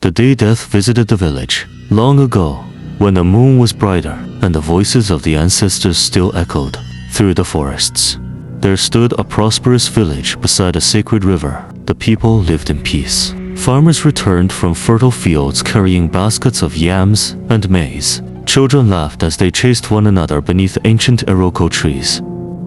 The day Death visited the village, long ago, when the moon was brighter and the voices of the ancestors still echoed through the forests. There stood a prosperous village beside a sacred river. The people lived in peace. Farmers returned from fertile fields carrying baskets of yams and maize. Children laughed as they chased one another beneath ancient iroko trees.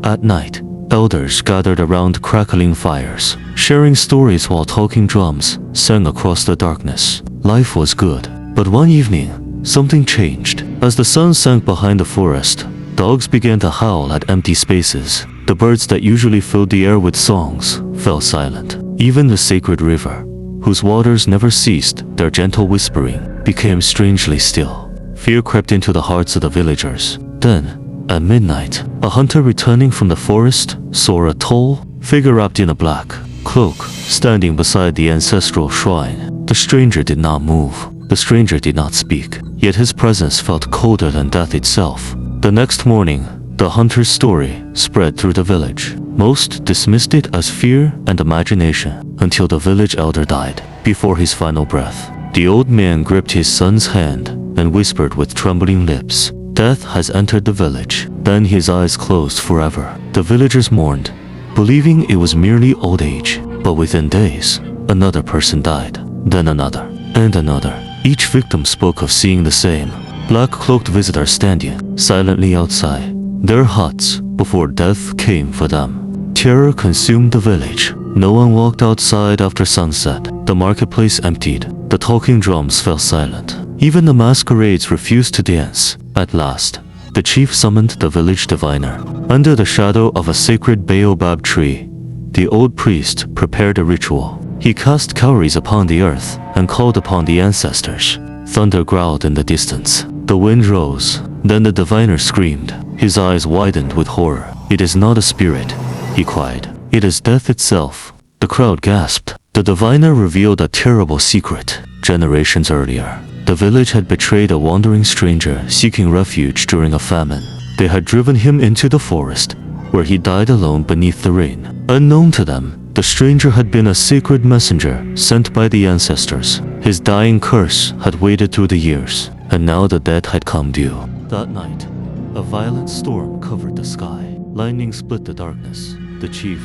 At night, elders gathered around crackling fires, sharing stories while talking drums sang across the darkness. Life was good, but one evening, something changed. As the sun sank behind the forest, dogs began to howl at empty spaces. The birds that usually filled the air with songs fell silent. Even the sacred river, whose waters never ceased their gentle whispering, became strangely still. Fear crept into the hearts of the villagers. Then, at midnight, a hunter returning from the forest saw a tall figure wrapped in a black cloak standing beside the ancestral shrine. The stranger did not move. The stranger did not speak, yet his presence felt colder than death itself. The next morning, the hunter's story spread through the village. Most dismissed it as fear and imagination until the village elder died. Before his final breath, the old man gripped his son's hand and whispered with trembling lips, "Death has entered the village." Then his eyes closed forever. The villagers mourned, believing it was merely old age. But within days, another person died, then another, and another. Each victim spoke of seeing the same black-cloaked visitor standing silently outside their huts before death came for them. Terror consumed the village. No one walked outside after sunset. The marketplace emptied. The talking drums fell silent. Even the masquerades refused to dance. At last, the chief summoned the village diviner. Under the shadow of a sacred baobab tree, the old priest prepared a ritual. He cast cowries upon the earth and called upon the ancestors. Thunder growled in the distance. The wind rose. Then the diviner screamed. His eyes widened with horror. "It is not a spirit," he cried. "It is death itself." The crowd gasped. The diviner revealed a terrible secret. Generations earlier, the village had betrayed a wandering stranger seeking refuge during a famine. They had driven him into the forest, where he died alone beneath the rain. Unknown to them, the stranger had been a sacred messenger sent by the ancestors. His dying curse had waited through the years, and now the dead had come due. That night, a violent storm covered the sky. Lightning split the darkness. The chief,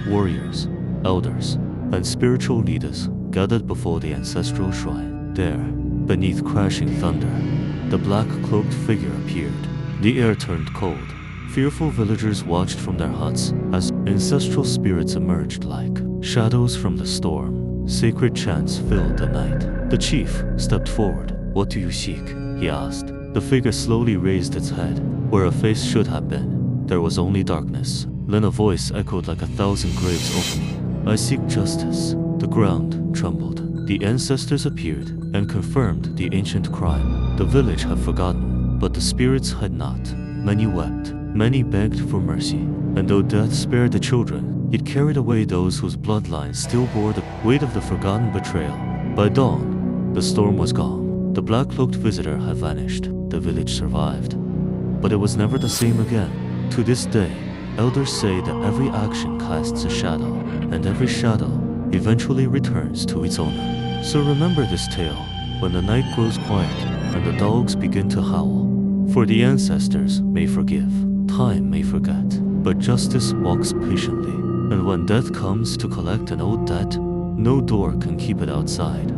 warriors, elders, and spiritual leaders gathered before the ancestral shrine. There, beneath crashing thunder, the black-cloaked figure appeared. The air turned cold. Fearful villagers watched from their huts as ancestral spirits emerged like shadows from the storm. Sacred chants filled the night. The chief stepped forward. "What do you seek?" he asked. The figure slowly raised its head. Where a face should have been, there was only darkness. Then a voice echoed like 1,000 graves opening. "I seek justice." The ground trembled. The ancestors appeared and confirmed the ancient crime. The village had forgotten, but the spirits had not. Many wept. Many begged for mercy. And though death spared the children, it carried away those whose bloodlines still bore the weight of the forgotten betrayal. By dawn, the storm was gone. The black-cloaked visitor had vanished. The village survived. But it was never the same again. To this day, elders say that every action casts a shadow, and every shadow eventually returns to its owner. So remember this tale when the night grows quiet and the dogs begin to howl. For the ancestors may forgive, time may forget, but justice walks patiently. And when death comes to collect an old debt, no door can keep it outside.